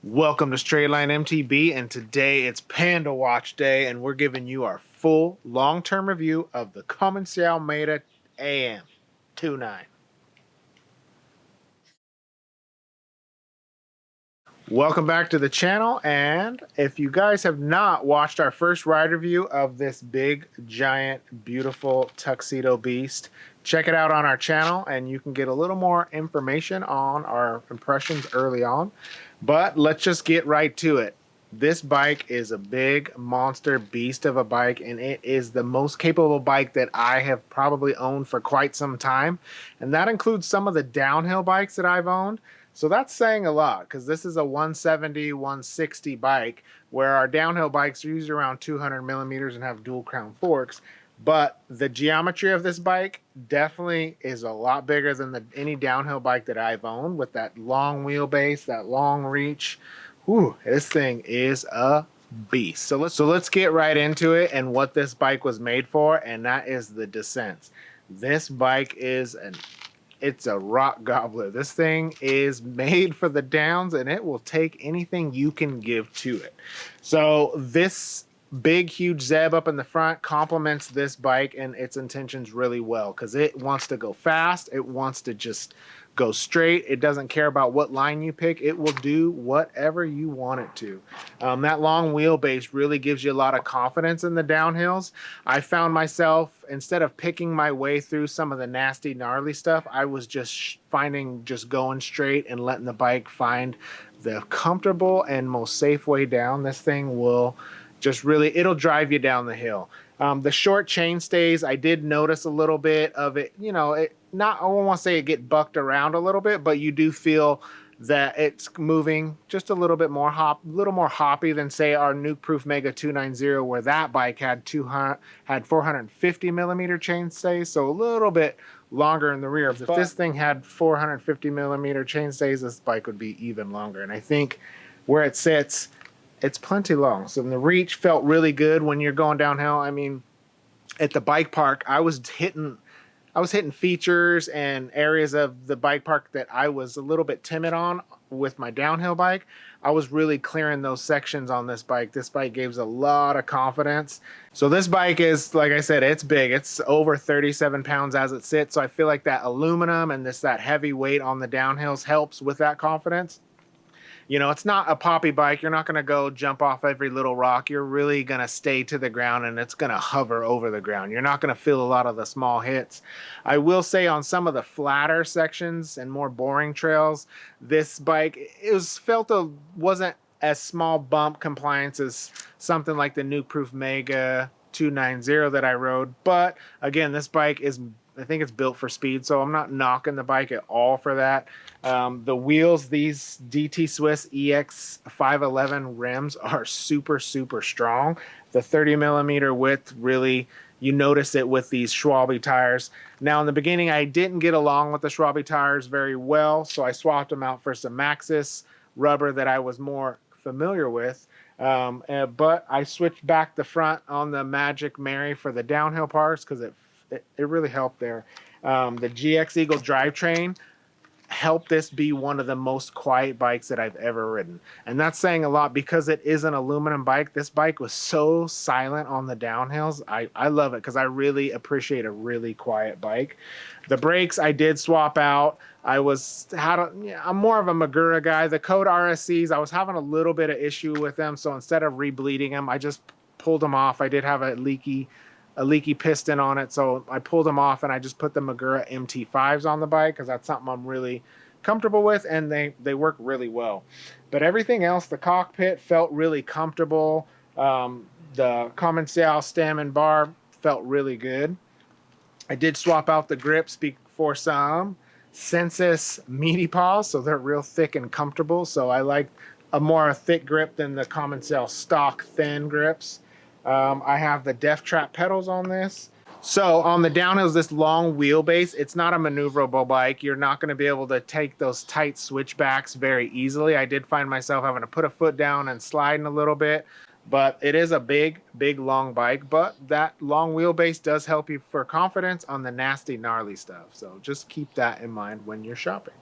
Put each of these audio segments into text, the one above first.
Welcome to Straightline MTB, and today it's Panda Watch Day, and we're giving you our full long-term review of the Commencal Meta AM 29. Welcome back to the channel, and if you guys have not watched our first ride review of this big, giant, beautiful tuxedo beast, check it out on our channel, and you can get a little more information on our impressions early on. But let's just get right to it. This bike is a big monster beast of a bike, and it is the most capable bike that I have probably owned for quite some time. And that includes some of the downhill bikes that I've owned. So that's saying a lot because this is a 170, 160 bike where our downhill bikes are usually around 200 millimeters and have dual crown forks. But the geometry of this bike definitely is a lot bigger than any downhill bike that I've owned, with that long wheelbase, that long reach. Whew, this thing is a beast. So let's get right into it and what this bike was made for, and that is the descents. This bike is it's a rock gobbler. This thing is made for the downs, and it will take anything you can give to it. So this big, huge Zeb up in the front complements this bike and its intentions really well because it wants to go fast. It wants to just go straight. It doesn't care about what line you pick. It will do whatever you want it to. That long wheelbase really gives you a lot of confidence in the downhills. I found myself, instead of picking my way through some of the nasty, gnarly stuff, I was just going straight and letting the bike find the comfortable and most safe way down. This thing will just really, it'll drive you down the hill. The short chain stays, I did notice a little bit of it, I won't want to say it get bucked around a little bit, but you do feel that it's moving just a little bit more hoppy than, say, our Nuke Proof Mega 290, where that bike had 450 millimeter chain stays, so a little bit longer in the rear. If this thing had 450 millimeter chain stays, this bike would be even longer. And I think where it sits, it's plenty long. So the reach felt really good when you're going downhill. I mean, at the bike park, I was hitting features and areas of the bike park that I was a little bit timid on with my downhill bike. I was really clearing those sections on this bike. This bike gives a lot of confidence. So this bike is, like I said, it's big. It's over 37 pounds as it sits. So I feel like that aluminum and that heavy weight on the downhills helps with that confidence. It's not a poppy bike. You're not going to go jump off every little rock. You're really going to stay to the ground, and it's going to hover over the ground. You're not going to feel a lot of the small hits. I will say on some of the flatter sections and more boring trails, this bike, wasn't as small bump compliance as something like the Nuke Proof Mega 290 that I rode. But again, this bike I think it's built for speed, so I'm not knocking the bike at all for that. The wheels, these DT Swiss EX 511 rims are super, super strong. The 30 millimeter width, really, you notice it with these Schwalbe tires. Now, in the beginning, I didn't get along with the Schwalbe tires very well, so I swapped them out for some Maxxis rubber that I was more familiar with. But I switched back the front on the Magic Mary for the downhill parts because it really helped there. The GX Eagle drivetrain helped this be one of the most quiet bikes that I've ever ridden. And that's saying a lot because it is an aluminum bike. This bike was so silent on the downhills. I love it because I really appreciate a really quiet bike. The brakes I did swap out. I'm more of a Magura guy. The Code RSCs, I was having a little bit of issue with them. So instead of rebleeding them, I just pulled them off. I did have a leaky piston on it, so I pulled them off and I just put the Magura MT5s on the bike because that's something I'm really comfortable with, and they work really well. But everything else, the cockpit felt really comfortable. The Commencal stem and bar felt really good. I did swap out the grips for some Sensus Meaty Paws, so they're real thick and comfortable. So I like a more thick grip than the Commencal stock thin grips. I have the Death Trap pedals on this. So on the downhills, this long wheelbase, it's not a maneuverable bike. You're not going to be able to take those tight switchbacks very easily. I did find myself having to put a foot down and sliding a little bit, but it is a big, big, long bike. But that long wheelbase does help you for confidence on the nasty, gnarly stuff. So just keep that in mind when you're shopping.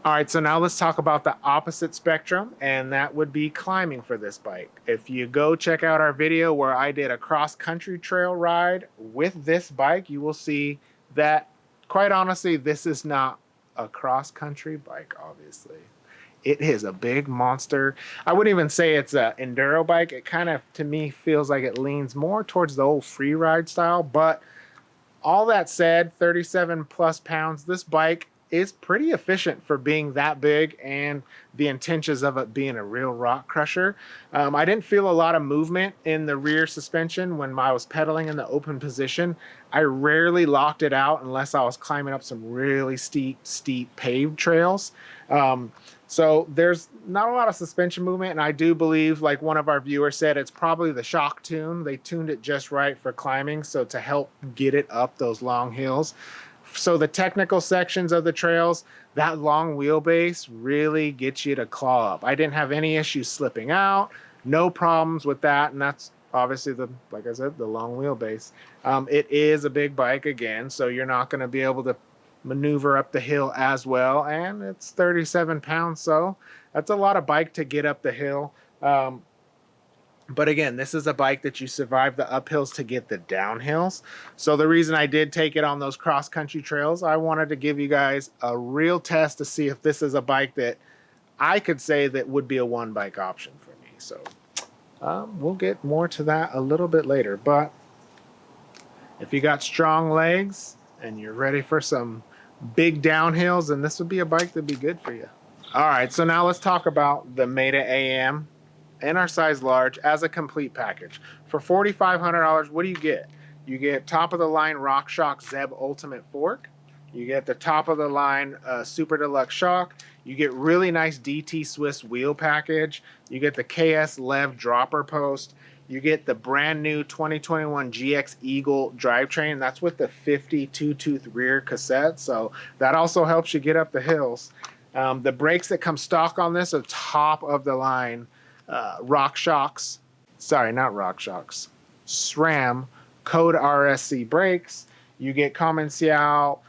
All right, so now let's talk about the opposite spectrum, and that would be climbing for this bike. If you go check out our video where I did a cross-country trail ride with this bike, you will see that, quite honestly, this is not a cross-country bike, obviously. It is a big monster. I wouldn't even say it's an enduro bike. It kind of, to me, feels like it leans more towards the old free ride style, but all that said, 37 plus pounds, this bike is pretty efficient for being that big and the intentions of it being a real rock crusher. I didn't feel a lot of movement in the rear suspension when I was pedaling in the open position. I rarely locked it out unless I was climbing up some really steep paved trails. So there's not a lot of suspension movement, and I do believe, like one of our viewers said, it's probably the shock tune. They tuned it just right for climbing, so to help get it up those long hills. So the technical sections of the trails, that long wheelbase really gets you to claw up. I didn't have any issues slipping out, no problems with that, and that's obviously like I said, the long wheelbase. It is a big bike again, so you're not going to be able to maneuver up the hill as well, and it's 37 pounds, so that's a lot of bike to get up the hill. But again, this is a bike that you survive the uphills to get the downhills. So the reason I did take it on those cross-country trails, I wanted to give you guys a real test to see if this is a bike that I could say that would be a one bike option for me. So we'll get more to that a little bit later. But if you got strong legs and you're ready for some big downhills, then this would be a bike that'd be good for you. All right, so now let's talk about the Meta AM and our size large as a complete package. For $4,500, what do you get? You get top of the line RockShox Zeb Ultimate Fork. You get the top of the line Super Deluxe shock. You get really nice DT Swiss wheel package. You get the KS Lev dropper post. You get the brand new 2021 GX Eagle drivetrain. That's with the 52-tooth rear cassette, so that also helps you get up the hills. The brakes that come stock on this are top of the line RockShox, sorry, not RockShox, SRAM Code RSC brakes. You get Commencal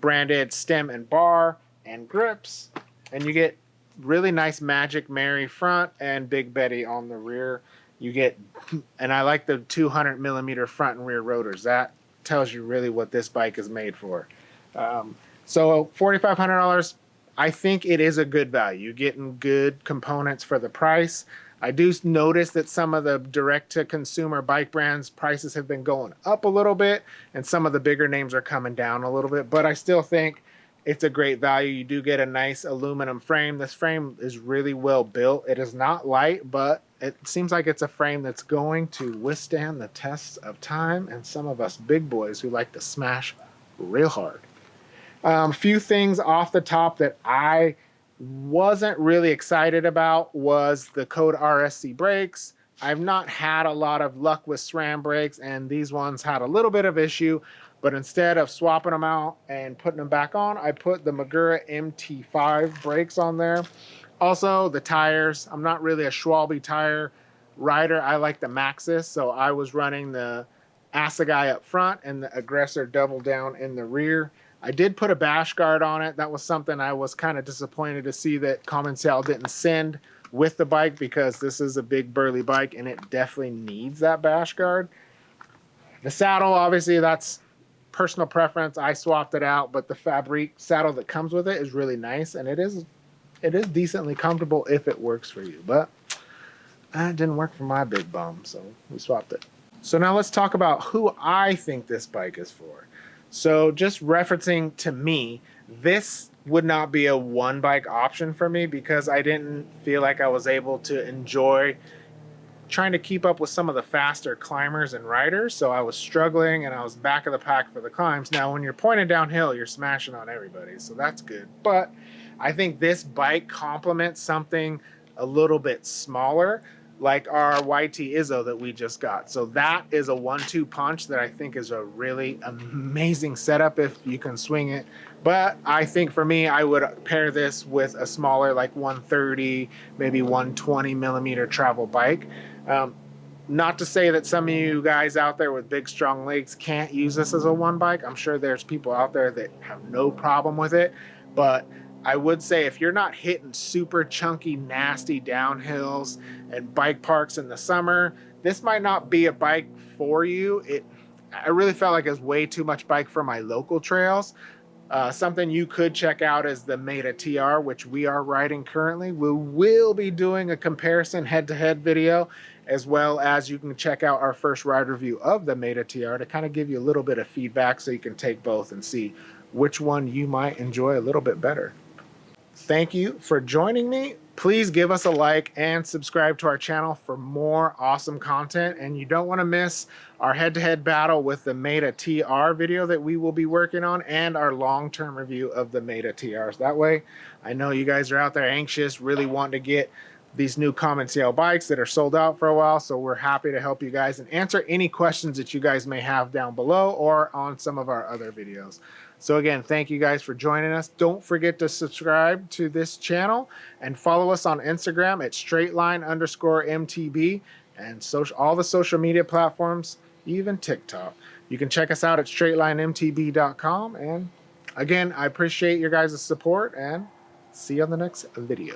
branded stem and bar and grips, and you get really nice Magic Mary front and Big Betty on the rear. You get, and I like the 200 millimeter front and rear rotors. That tells you really what this bike is made for. So $4,500. I think it is a good value. You're getting good components for the price. I do notice that some of the direct-to-consumer bike brands prices have been going up a little bit, and some of the bigger names are coming down a little bit, but I still think it's a great value. You do get a nice aluminum frame. This frame is really well built. It is not light, but it seems like it's a frame that's going to withstand the tests of time and some of us big boys who like to smash real hard. Few things off the top that I wasn't really excited about was the Code RSC brakes. I've not had a lot of luck with SRAM brakes, and these ones had a little bit of issue, but instead of swapping them out and putting them back on, I put the Magura MT5 brakes on there. Also, the tires. I'm not really a Schwalbe tire rider. I like the Maxxis, so I was running the Assegai up front and the Aggressor double down in the rear. I did put a bash guard on it. That was something I was kind of disappointed to see that Commencal didn't send with the bike, because this is a big burly bike and it definitely needs that bash guard. The saddle, obviously, that's personal preference. I swapped it out, but the Fabrique saddle that comes with it is really nice, and it is decently comfortable if it works for you. But it didn't work for my big bum, so we swapped it. So now let's talk about who I think this bike is for. So just referencing to me, this would not be a one bike option for me, because I didn't feel like I was able to enjoy trying to keep up with some of the faster climbers and riders. So I was struggling and I was back of the pack for the climbs. Now, when you're pointing downhill, you're smashing on everybody, so that's good. But I think this bike complements something a little bit smaller, like our YT Izzo that we just got. So that is a 1-2 punch that I think is a really amazing setup if you can swing it. But I think for me, I would pair this with a smaller, like 130, maybe 120 millimeter travel bike. Not to say that some of you guys out there with big, strong legs can't use this as a one bike. I'm sure there's people out there that have no problem with it. But I would say if you're not hitting super chunky, nasty downhills and bike parks in the summer, this might not be a bike for you. I really felt like it was way too much bike for my local trails. Something you could check out is the Meta TR, which we are riding currently. We will be doing a comparison head-to-head video, as well as you can check out our first ride review of the Meta TR to kind of give you a little bit of feedback so you can take both and see which one you might enjoy a little bit better. Thank you for joining me. Please give us a like and subscribe to our channel for more awesome content. And you don't want to miss our head-to-head battle with the Meta TR video that we will be working on, and our long-term review of the Meta TRs. That way, I know you guys are out there anxious, really wanting to get these new Commencal bikes that are sold out for a while. So we're happy to help you guys and answer any questions that you guys may have down below or on some of our other videos. So again, thank you guys for joining us. Don't forget to subscribe to this channel and follow us on Instagram at straightline_MTB and all the social media platforms, even TikTok. You can check us out at straightlinemtb.com. And again, I appreciate your guys' support and see you on the next video.